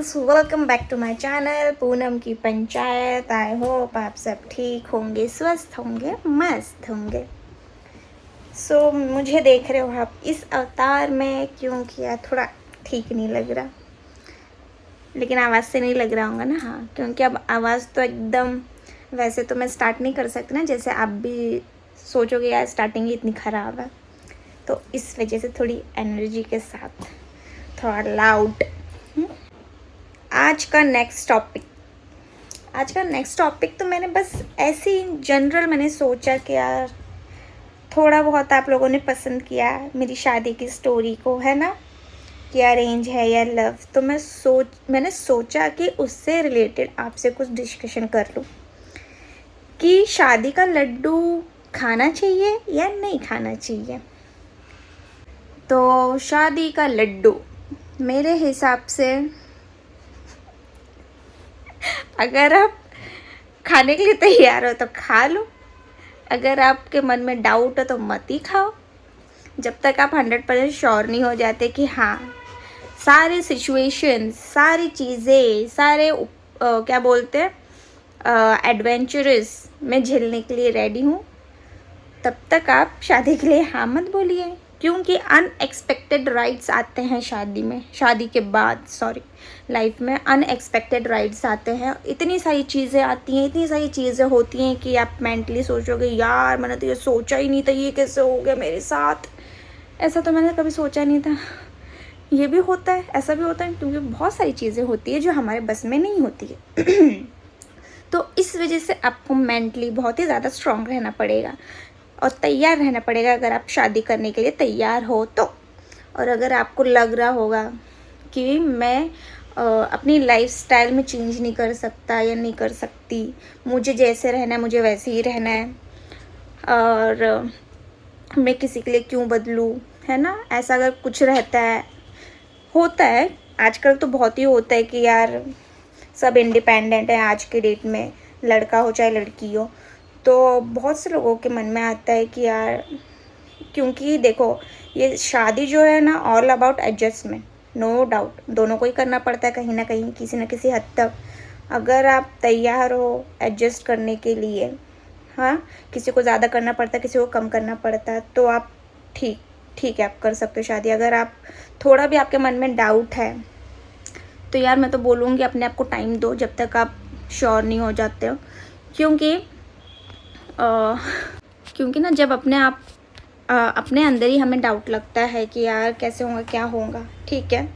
Friends, welcome back to my channel Poonam की panchayat. I hope आप सब ठीक होंगे, स्वस्थ होंगे, मस्त होंगे। मुझे देख रहे हो आप इस अवतार में, क्योंकि यार थोड़ा ठीक नहीं लग रहा, लेकिन आवाज़ से नहीं लग रहा होगा ना। हाँ, क्योंकि अब आवाज़ तो एकदम वैसे तो मैं स्टार्ट नहीं कर सकती ना, जैसे आप भी सोचोगे यार स्टार्टिंग ही इतनी ख़राब है, तो इस वजह से थोड़ी एनर्जी के साथ थोड़ा लाउड। आज का नेक्स्ट टॉपिक तो मैंने बस ऐसे ही जनरल मैंने सोचा कि यार थोड़ा बहुत आप लोगों ने पसंद किया मेरी शादी की स्टोरी को, है ना, कि अरेंज है या लव, तो मैंने सोचा कि उससे रिलेटेड आपसे कुछ डिस्कशन कर लूँ कि शादी का लड्डू खाना चाहिए या नहीं खाना चाहिए। तो शादी का लड्डू मेरे हिसाब से अगर आप खाने के लिए तैयार हो तो खा लो, अगर आपके मन में डाउट हो तो मत ही खाओ, जब तक आप 100% श्योर नहीं हो जाते कि हाँ सारी सिचुएशन, सारी चीज़ें, सारे क्या बोलते हैं एडवेंचरस मैं झेलने के लिए रेडी हूँ, तब तक आप शादी के लिए हाँ मत बोलिए। क्योंकि अनएक्सपेक्टेड राइड्स आते हैं शादी के बाद, लाइफ में अनएक्सपेक्टेड राइड्स आते हैं। इतनी सारी चीज़ें आती हैं, इतनी सारी चीज़ें होती हैं कि आप मेंटली सोचोगे यार मैंने तो ये सोचा ही नहीं था, ये कैसे हो गया मेरे साथ, ऐसा तो मैंने कभी सोचा नहीं था। ये भी होता है, ऐसा भी होता है, क्योंकि बहुत सारी चीज़ें होती है जो हमारे बस में नहीं होती है। तो इस वजह से आपको मेंटली बहुत ही ज़्यादा स्ट्रॉन्ग रहना पड़ेगा और तैयार रहना पड़ेगा अगर आप शादी करने के लिए तैयार हो तो। और अगर आपको लग रहा होगा कि मैं अपनी लाइफस्टाइल में चेंज नहीं कर सकता या नहीं कर सकती, मुझे जैसे रहना है मुझे वैसे ही रहना है, और मैं किसी के लिए क्यों बदलूँ, है ना, ऐसा अगर कुछ रहता है, होता है आजकल तो बहुत ही होता है कि यार सब इंडिपेंडेंट है आज के डेट में, लड़का हो चाहे लड़की हो, तो बहुत से लोगों के मन में आता है कि यार, क्योंकि देखो ये शादी जो है ना all about adjustment, no doubt दोनों को ही करना पड़ता है कहीं ना कहीं, किसी न किसी हद तक। अगर आप तैयार हो एडजस्ट करने के लिए, हाँ, किसी को ज़्यादा करना पड़ता है, किसी को कम करना पड़ता है, तो आप ठीक है आप कर सकते हो शादी। अगर आप थोड़ा भी आपके मन में डाउट है तो यार मैं तो बोलूँगी अपने आप को टाइम दो जब तक आप श्योर नहीं हो जाते हो, क्योंकि ना जब अपने अंदर ही हमें डाउट लगता है कि यार कैसे होगा क्या होगा, ठीक है,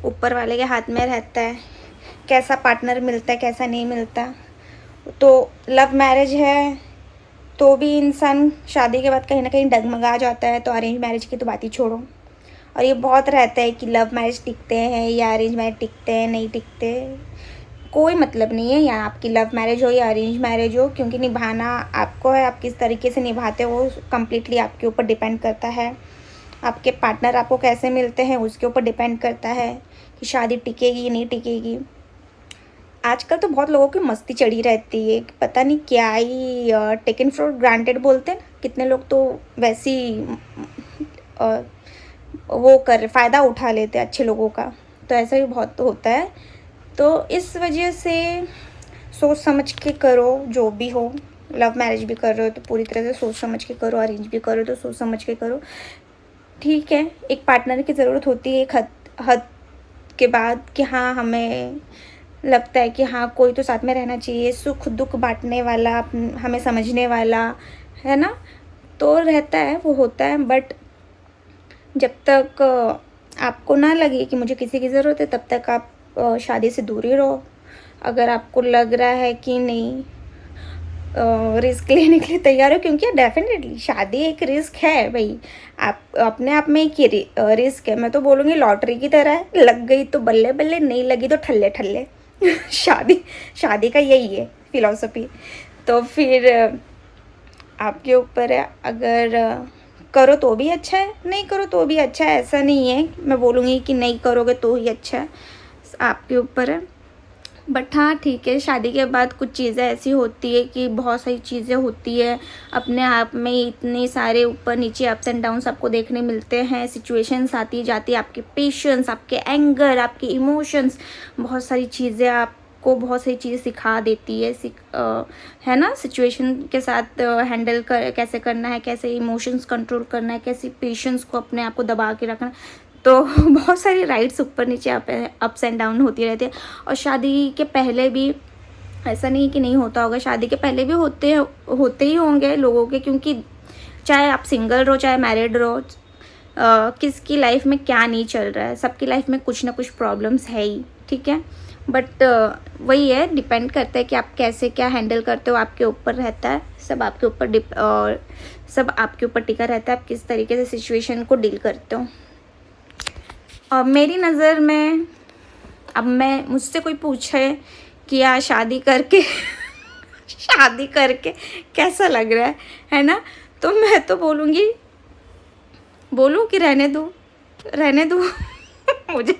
ऊपर वाले के हाथ में रहता है कैसा पार्टनर मिलता है कैसा नहीं मिलता। तो लव मैरिज है तो भी इंसान शादी के बाद कहीं ना कहीं डगमगा जाता है, तो अरेंज मैरिज की तो बात ही छोड़ो। और ये बहुत रहता है कि लव मैरिज टिकते हैं या अरेंज मैरिज टिकते हैं, नहीं टिकते, कोई मतलब नहीं है यहाँ आपकी लव मैरिज हो या अरेंज मैरिज हो, क्योंकि निभाना आपको है, आप किस तरीके से निभाते हो वो कम्प्लीटली आपके ऊपर डिपेंड करता है। आपके पार्टनर आपको कैसे मिलते हैं उसके ऊपर डिपेंड करता है कि शादी टिकेगी नहीं टिकेगी। आजकल तो बहुत लोगों की मस्ती चढ़ी रहती है, पता नहीं क्या ही टेकन फॉर ग्रांटेड बोलते हैं ना, कितने लोग तो वैसी वो फ़ायदा उठा लेते हैं अच्छे लोगों का, तो ऐसा भी बहुत होता है। तो इस वजह से सोच समझ के करो जो भी हो, लव मैरिज भी कर रहे हो तो पूरी तरह से सोच समझ के करो, अरेंज भी करो तो सोच समझ के करो, ठीक है। एक पार्टनर की ज़रूरत होती है एक हद के बाद कि हाँ हमें लगता है कि हाँ कोई तो साथ में रहना चाहिए, सुख दुख बांटने वाला, हमें समझने वाला, है ना, तो रहता है वो होता है। बट जब तक आपको ना लगे कि मुझे किसी की ज़रूरत है तब तक आप शादी से दूर ही रहो। अगर आपको लग रहा है कि नहीं रिस्क लेने के लिए तैयार हो, क्योंकि डेफिनेटली शादी एक रिस्क है भाई, आप अपने आप में एक रिस्क है। मैं तो बोलूँगी लॉटरी की तरह है, लग गई तो बल्ले बल्ले, नहीं लगी तो ठल्ले ठल्ले। शादी का यही है फिलॉसफी। तो फिर आपके ऊपर है, अगर करो तो भी अच्छा है, नहीं करो तो भी अच्छा है, ऐसा नहीं है मैं बोलूँगी कि नहीं करोगे तो ही अच्छा है, आपके ऊपर है। बट हाँ ठीक है, शादी के बाद कुछ चीज़ें ऐसी होती है कि बहुत सारी चीज़ें होती है अपने आप में, इतने सारे ऊपर नीचे अप्स एंड डाउन्स आपको देखने मिलते हैं, सिचुएशंस आती जाती है, आपके पेशेंस, आपके एंगर, आपके इमोशंस, बहुत सारी चीज़ें आपको बहुत सारी चीज़ें सिखा देती है, है ना। सिचुएशन के साथ हैंडल कर कैसे करना है, कैसे इमोशंस कंट्रोल करना है, कैसे पेशेंस को अपने आप को दबा के रखना, तो बहुत सारी राइड्स ऊपर नीचे अप्स एंड डाउन होती रहती है। और शादी के पहले भी ऐसा नहीं कि नहीं होता होगा, शादी के पहले भी होते ही होंगे लोगों के, क्योंकि चाहे आप सिंगल रहो चाहे मैरिड रहो, किसकी लाइफ में क्या नहीं चल रहा है, सबकी लाइफ में कुछ ना कुछ प्रॉब्लम्स है ही, ठीक है। बट वही है, डिपेंड करता है कि आप कैसे क्या हैंडल करते हो, आपके ऊपर रहता है, सब आपके ऊपर सब आपके ऊपर टिका रहता है, आप किस तरीके से सिचुएशन को डील करते हो। मेरी नज़र में अब मुझसे कोई पूछे कि यार शादी करके शादी करके कैसा लग रहा है ना, तो मैं तो बोलूँ कि रहने दो मुझे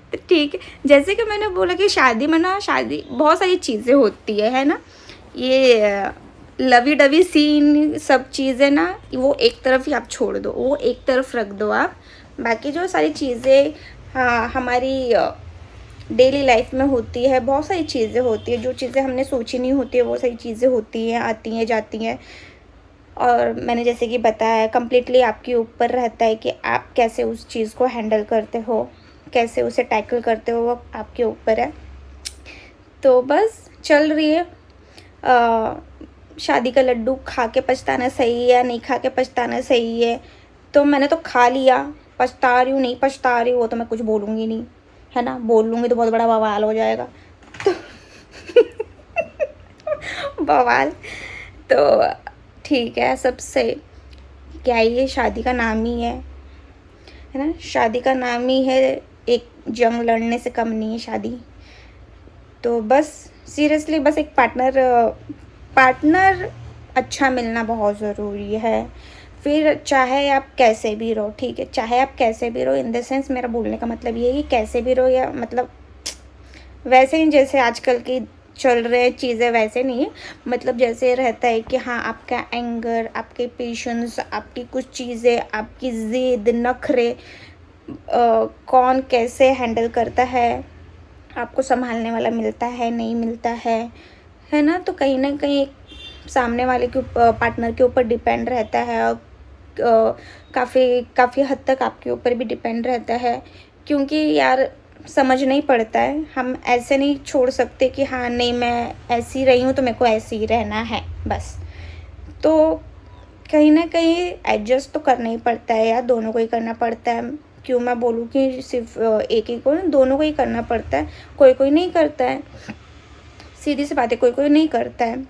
तो ठीक है। जैसे कि मैंने बोला कि शादी में ना, शादी बहुत सारी चीज़ें होती है ना, ये लवी डवी सीन सब चीज़ें ना, वो एक तरफ ही आप छोड़ दो, वो एक तरफ रख दो आप। बाकी जो सारी चीज़ें हाँ हमारी डेली लाइफ में होती है, बहुत सारी चीज़ें होती है, जो चीज़ें हमने सोची नहीं होती है वो सारी चीज़ें होती हैं, आती हैं जाती हैं। और मैंने जैसे कि बताया, कम्प्लीटली आपके ऊपर रहता है कि आप कैसे उस चीज़ को हैंडल करते हो, कैसे उसे टैकल करते हो, वो आपके ऊपर है। तो बस चल रही है। शादी का लड्डू खा के पछताना सही है या नहीं खा के पछताना सही है, तो मैंने तो खा लिया, पछता रही हूँ नहीं पछता रही हूँ वो तो मैं कुछ बोलूँगी नहीं, है ना। बोल लूँगी तो बहुत बड़ा बवाल हो जाएगा, तो बवाल तो ठीक है। सबसे क्या ये शादी का नाम ही है ना, शादी का नाम ही है, एक जंग लड़ने से कम नहीं है शादी। तो बस सीरियसली बस एक पार्टनर अच्छा मिलना बहुत ज़रूरी है। फिर चाहे आप कैसे भी रहो, ठीक है, चाहे आप कैसे भी रहो, इन द सेंस मेरा बोलने का मतलब ये है कि कैसे भी रहो, या मतलब वैसे ही जैसे आजकल की चल रहे चीज़ें वैसे नहीं है, मतलब जैसे रहता है कि हाँ आपका एंगर, आपके पेशेंस, आपकी कुछ चीज़ें, आपकी ज़िद, नखरे कौन कैसे हैंडल करता है, आपको संभालने वाला मिलता है नहीं मिलता है ना। तो कहीं ना कहीं सामने वाले के पार्टनर के ऊपर डिपेंड रहता है, और काफ़ी हद तक आपके ऊपर भी डिपेंड रहता है, क्योंकि यार समझ नहीं पड़ता है, हम ऐसे नहीं छोड़ सकते कि हाँ नहीं मैं ऐसी रही हूँ तो मेरे को ऐसे ही रहना है बस। तो कहीं ना कहीं एडजस्ट तो करना ही पड़ता है यार, दोनों को ही करना पड़ता है। क्यों मैं बोलूँ कि सिर्फ एक ही को, दोनों को ही करना पड़ता है, कोई नहीं करता है, सीधी सी बात है, कोई नहीं करता है।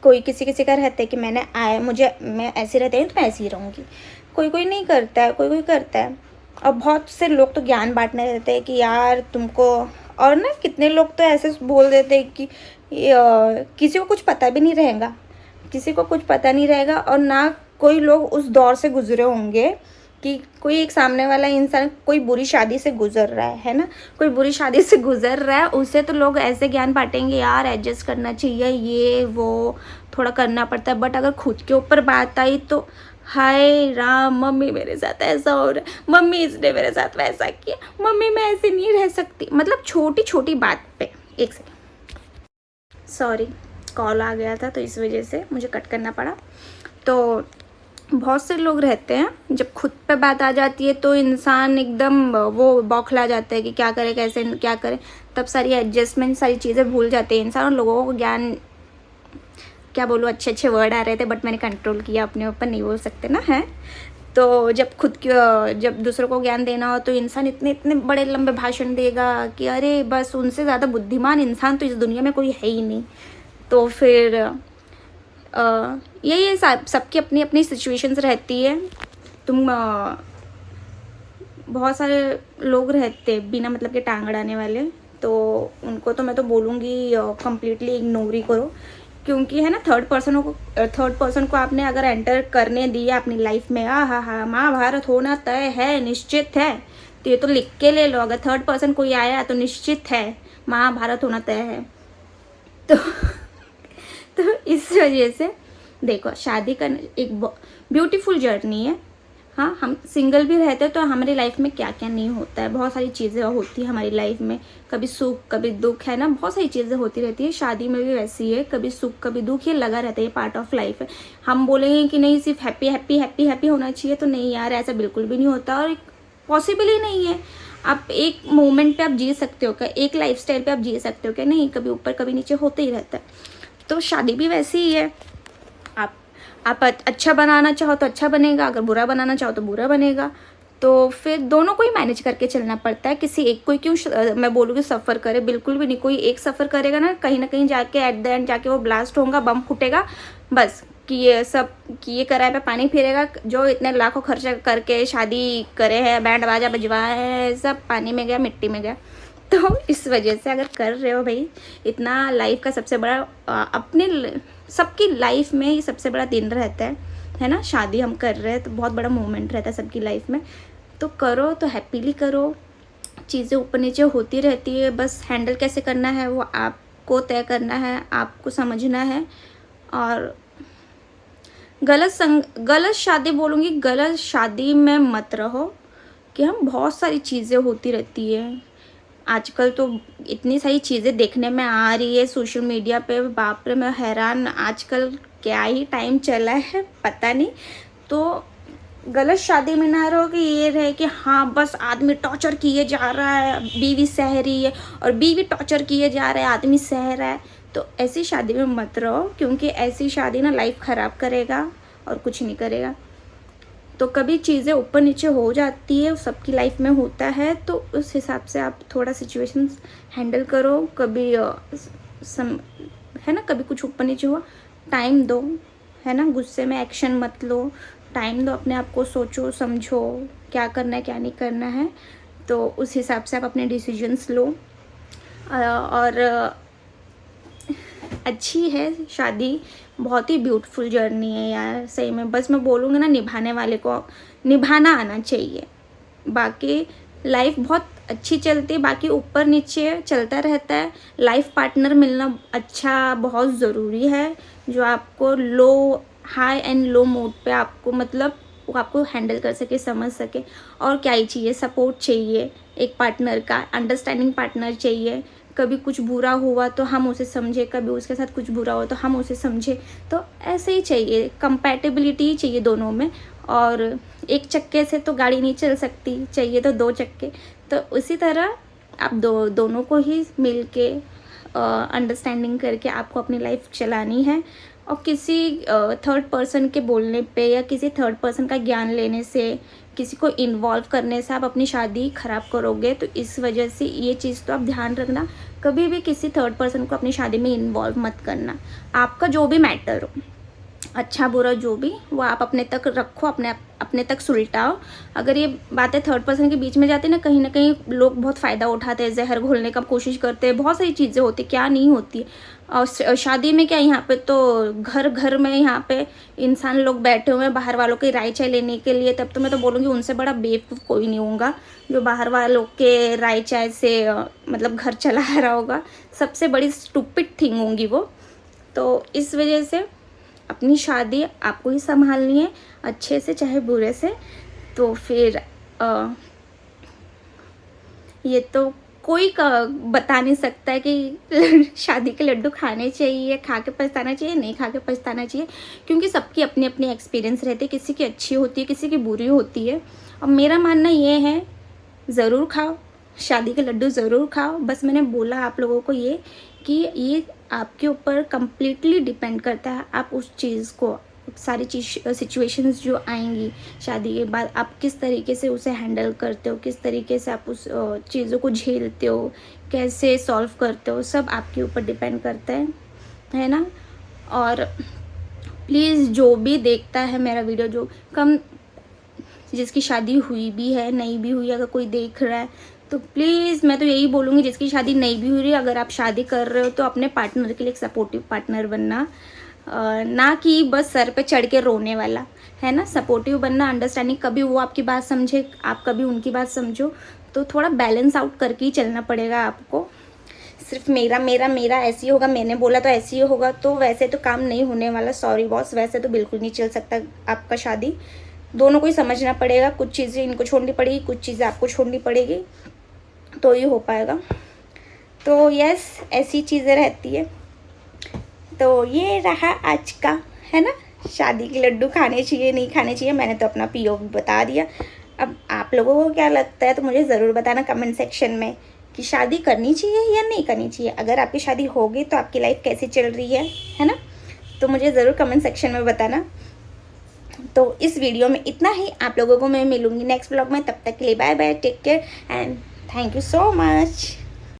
कोई किसी का रहता है कि मैं ऐसे रहते हैं तो मैं ऐसी ही रहूँगी, कोई नहीं करता है, कोई करता है। और बहुत से लोग तो ज्ञान बांटने रहते हैं कि यार तुमको, और ना कितने लोग तो ऐसे बोल देते हैं कि किसी को कुछ पता भी नहीं रहेगा, किसी को कुछ पता नहीं रहेगा, और ना कोई लोग उस दौर से गुजरे होंगे कि कोई एक सामने वाला इंसान कोई बुरी शादी से गुजर रहा है ना, कोई बुरी शादी से गुजर रहा है, उससे तो लोग ऐसे ज्ञान बांटेंगे यार एडजस्ट करना चाहिए, ये वो थोड़ा करना पड़ता है। बट अगर खुद के ऊपर बात आई तो हाय राम, मम्मी मेरे साथ ऐसा हो रहा है, मम्मी इसने मेरे साथ वैसा किया, मम्मी मैं ऐसे नहीं रह सकती, मतलब छोटी छोटी बात पे। एक सेकंड, सॉरी कॉल आ गया था तो इस वजह से मुझे कट करना पड़ा। तो बहुत से लोग रहते हैं, जब खुद पे बात आ जाती है तो इंसान एकदम वो बौखला जाता है कि क्या करे कैसे क्या करे, तब सारी एडजस्टमेंट सारी चीज़ें भूल जाते हैं इंसान। और लोगों को ज्ञान, क्या बोलूँ, अच्छे वर्ड आ रहे थे बट मैंने कंट्रोल किया, अपने ऊपर नहीं बोल सकते ना, है। तो जब दूसरों को ज्ञान देना हो तो इंसान इतने बड़े लंबे भाषण देगा कि अरे बस उनसे ज़्यादा बुद्धिमान इंसान तो इस दुनिया में कोई है ही नहीं। तो फिर यही सबकी अपनी अपनी सिचुएशंस रहती है। बहुत सारे लोग रहते बिना मतलब के टांग अड़ाने वाले, तो उनको तो मैं तो बोलूँगी कम्प्लीटली इग्नोर ही करो, क्योंकि है ना थर्ड पर्सन को आपने अगर एंटर करने दिया अपनी लाइफ में, हाँ महाभारत होना तय है, निश्चित है। तो ये तो लिख के ले लो, अगर थर्ड पर्सन कोई आया तो निश्चित है महाभारत होना तय है। तो तो इस वजह से देखो, शादी करना एक ब्यूटीफुल जर्नी है। हाँ, हम सिंगल भी रहते हैं तो हमारी लाइफ में क्या क्या नहीं होता है, बहुत सारी चीज़ें होती है हमारी लाइफ में, कभी सुख कभी दुख, है ना, बहुत सारी चीज़ें होती रहती है। शादी में भी वैसी है, कभी सुख कभी दुख, ये लगा रहता है, ये पार्ट ऑफ लाइफ है। हम बोलेंगे कि नहीं सिर्फ हैप्पी हैप्पी हैप्पी हैप्पी होना चाहिए, तो नहीं यार, ऐसा बिल्कुल भी नहीं होता और पॉसिबल ही नहीं है। आप एक मोमेंट पे आप जी सकते हो क्या, एक लाइफ स्टाइल पे आप जी सकते हो क्या? नहीं, कभी ऊपर कभी नीचे होते ही रहता है। तो शादी भी वैसी ही है, आप अच्छा बनाना चाहो तो अच्छा बनेगा, अगर बुरा बनाना चाहो तो बुरा बनेगा। तो फिर दोनों को ही मैनेज करके चलना पड़ता है। किसी एक को क्यों मैं बोलूँगी सफ़र करे, बिल्कुल भी नहीं। कोई एक सफ़र करेगा ना, कहीं ना कहीं जाके एट द एंड जाके वो ब्लास्ट होगा, बम फूटेगा, बस कि ये सब कि ये कराए पे पानी फिरेगा। जो इतने लाखों खर्चा करके शादी करे हैं, बैंड बाजा बजवाए हैं, सब पानी में गया, मिट्टी में गया। तो इस वजह से अगर कर रहे हो भाई, इतना लाइफ का सबसे बड़ा अपने सबकी लाइफ में ये सबसे बड़ा दिन रहता है ना, शादी हम कर रहे हैं तो बहुत बड़ा मोमेंट रहता है सबकी लाइफ में। तो करो तो हैप्पीली करो, चीज़ें ऊपर नीचे होती रहती है, बस हैंडल कैसे करना है वो आपको तय करना है, आपको समझना है। और गलत शादी बोलूँगी, गलत शादी में मत रहो कि हम बहुत सारी चीज़ें होती रहती है। आजकल तो इतनी सारी चीज़ें देखने में आ रही है सोशल मीडिया पे, बाप रे, मैं हैरान, आजकल क्या ही टाइम चला है पता नहीं। तो गलत शादी में ना रहो कि ये रहे कि हाँ बस आदमी टॉर्चर किए जा रहा है, बीवी सह रही है, और बीवी टॉर्चर किए जा रहा है, आदमी सह रहा है। तो ऐसी शादी में मत रहो, क्योंकि ऐसी शादी ना लाइफ ख़राब करेगा और कुछ नहीं करेगा। तो कभी चीज़ें ऊपर नीचे हो जाती है, सबकी लाइफ में होता है, तो उस हिसाब से आप थोड़ा सिचुएशंस हैंडल करो। कभी है ना, कभी कुछ ऊपर नीचे हुआ, टाइम दो, है ना, गुस्से में एक्शन मत लो, टाइम दो, अपने आप को सोचो समझो क्या करना है क्या नहीं करना है, तो उस हिसाब से आप अपने डिसीजंस लो। और अच्छी है शादी, बहुत ही ब्यूटीफुल जर्नी है यार, सही में। बस मैं बोलूँगी ना, निभाने वाले को निभाना आना चाहिए। बाकी लाइफ बहुत अच्छी चलती है, बाकी ऊपर नीचे चलता रहता है। लाइफ पार्टनर मिलना अच्छा बहुत ज़रूरी है, जो आपको हाई एंड लो मोड पे आपको मतलब वो आपको हैंडल कर सके, समझ सके। और क्या ही चाहिए, सपोर्ट चाहिए एक पार्टनर का, अंडरस्टैंडिंग पार्टनर चाहिए। कभी कुछ बुरा हुआ तो हम उसे समझे, कभी उसके साथ कुछ बुरा हो तो हम उसे समझे। तो ऐसे ही चाहिए, कंपैटिबिलिटी ही चाहिए दोनों में। और एक चक्के से तो गाड़ी नहीं चल सकती, चाहिए तो दो चक्के। तो उसी तरह आप दोनों को ही मिल के अंडरस्टैंडिंग करके आपको अपनी लाइफ चलानी है। और किसी थर्ड पर्सन के बोलने पे या किसी थर्ड पर्सन का ज्ञान लेने से, किसी को इन्वॉल्व करने से आप अपनी शादी ख़राब करोगे। तो इस वजह से ये चीज़ तो आप ध्यान रखना, कभी भी किसी थर्ड पर्सन को अपनी शादी में इन्वॉल्व मत करना। आपका जो भी मैटर हो, अच्छा बुरा जो भी, वो आप अपने तक रखो, अपने तक सुलटाओ। अगर ये बातें थर्ड पर्सन के बीच में जाती है ना कहीं लोग बहुत फ़ायदा उठाते हैं, जहर घोलने का कोशिश करते हैं, बहुत सारी चीज़ें होती, क्या नहीं होती। और शादी में क्या, यहाँ पे तो घर घर में यहाँ पे इंसान लोग बैठे हुए हैं बाहर वालों की राय चाय लेने के लिए। तब तो मैं तो बोलूँगी उनसे बड़ा बेवकूफ़ कोई नहीं होगा जो बाहर वालों के राय चाय से मतलब घर चला रहा होगा। सबसे बड़ी स्टूपिड थिंग होंगी वो। तो इस वजह से अपनी शादी आपको ही संभालनी है, अच्छे से चाहे बुरे से। तो फिर ये तो कोई बता नहीं सकता है कि शादी के लड्डू खाने चाहिए, खा के पछताना चाहिए, नहीं खा के पछताना चाहिए, क्योंकि सबकी अपनी अपनी एक्सपीरियंस रहती है। किसी की अच्छी होती है, किसी की बुरी होती है। और मेरा मानना ये है, ज़रूर खाओ शादी के लड्डू, ज़रूर खाओ। बस मैंने बोला आप लोगों को ये कि ये आपके ऊपर कम्प्लीटली डिपेंड करता है, आप उस चीज़ को, सारी सिचुएशंस जो आएंगी शादी के बाद, आप किस तरीके से उसे हैंडल करते हो, किस तरीके से आप उस चीज़ों को झेलते हो, कैसे सॉल्व करते हो, सब आपके ऊपर डिपेंड करता है ना। और प्लीज़ जो भी देखता है मेरा वीडियो, जो जिसकी शादी हुई भी है, नहीं भी हुई, अगर कोई देख रहा है तो प्लीज़ मैं तो यही बोलूँगी, जिसकी शादी नहीं भी हुई, अगर आप शादी कर रहे हो तो अपने पार्टनर के लिए एक सपोर्टिव पार्टनर बनना। ना कि बस सर पे चढ़ के रोने वाला, है ना। सपोर्टिव बनना, अंडरस्टैंडिंग, कभी वो आपकी बात समझे, आप कभी उनकी बात समझो, तो थोड़ा बैलेंस आउट करके ही चलना पड़ेगा आपको। सिर्फ मेरा मेरा मेरा ऐसे ही होगा, मैंने बोला तो ऐसे ही होगा, तो वैसे तो काम नहीं होने वाला। सॉरी बॉस, वैसे तो बिल्कुल नहीं चल सकता आपका शादी। दोनों को ही समझना पड़ेगा, कुछ चीज़ें इनको छोड़नी पड़ेगी, कुछ चीज़ें आपको छोड़नी पड़ेगी, तो ही हो पाएगा। तो यस, ऐसी चीज़ें रहती है। तो ये रहा आज का, है ना। शादी के लड्डू खाने चाहिए नहीं खाने चाहिए, मैंने तो अपना POV बता दिया। अब आप लोगों को क्या लगता है तो मुझे ज़रूर बताना कमेंट सेक्शन में कि शादी करनी चाहिए या नहीं करनी चाहिए। अगर आपकी शादी होगी तो आपकी लाइफ कैसी चल रही है ना। तो मुझे ज़रूर कमेंट सेक्शन में बताना। तो इस वीडियो में इतना ही, आप लोगों को मैं मिलूँगी नेक्स्ट ब्लॉग में। तब तक के लिए bye bye, take care and thank you so much.